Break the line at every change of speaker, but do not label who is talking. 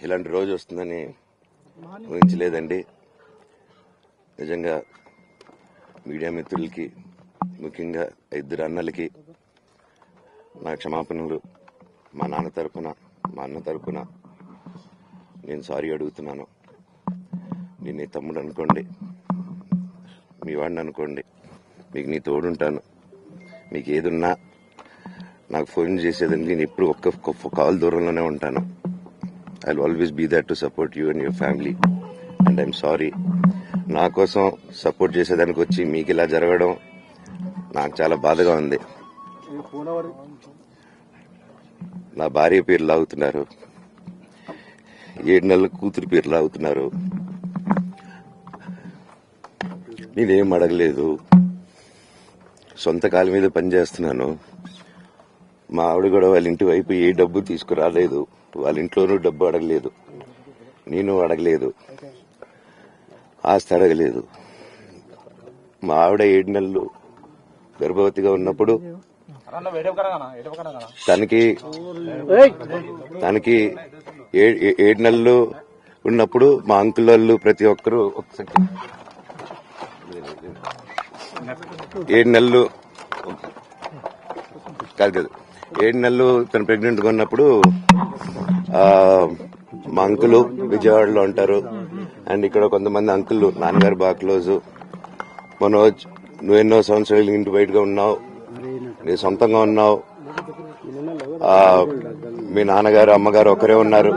ఇలాంటి రోజు వస్తుందని ఊహించలేదండి. నిజంగా మీడియా మిత్రులకి, ముఖ్యంగా ఇద్దరు అన్నలకి నా క్షమాపణలు. మా నాన్న తరపున, మా అన్న తరపున నేను సారీ అడుగుతున్నాను. నేను నీ తమ్ముడు అనుకోండి, మీ వాడిని అనుకోండి, మీకు నీ తోడుంటాను. మీకు ఏదున్నా నాకు ఫోన్ చేసేదండి. నేను ఎప్పుడు ఒక్క కాల్ దూరంలోనే ఉంటాను. I will always be there to support you and your family. And I'm sorry. నా కోసం సపోర్ట్ చేసేదానికి వచ్చి మీకు ఇలా జరగడం నాకు చాలా బాధగా ఉంది. నా భార్య పేరు లాగుతున్నారు, 7 నెలల కూతురు పేరు లాగుతున్నారు. నేనేం అడగలేదు, సొంత కాళ్ళ మీద పనిచేస్తున్నాను. మా ఆవిడ కూడా వాళ్ళ ఇంటి వైపు ఏ డబ్బు తీసుకురాలేదు, వాళ్ళ ఇంట్లోనూ డబ్బు అడగలేదు, నేను అడగలేదు, ఆస్తి అడగలేదు. మా ఆవిడ 7 నెలలు గర్భవతిగా ఉన్నప్పుడు తనకి 7 నెలలు ఉన్నప్పుడు మా అంకుల్ వాళ్ళు ప్రతి ఒక్కరూ 7 నెలలు కాదు 7 నెలలు తను ప్రెగ్నెంట్ గా ఉన్నప్పుడు మా అంకులు విజయవాడలో ఉంటారు. అండ్ ఇక్కడ కొంతమంది అంకుల్ నాన్నగారు బాగా క్లోజు. మనోజ్, నువ్వు ఎన్నో సంవత్సరాలు ఇంటి బయటగా ఉన్నావు, నీ సొంతంగా ఉన్నావు. మీ నాన్నగారు అమ్మగారు ఒకరే ఉన్నారు.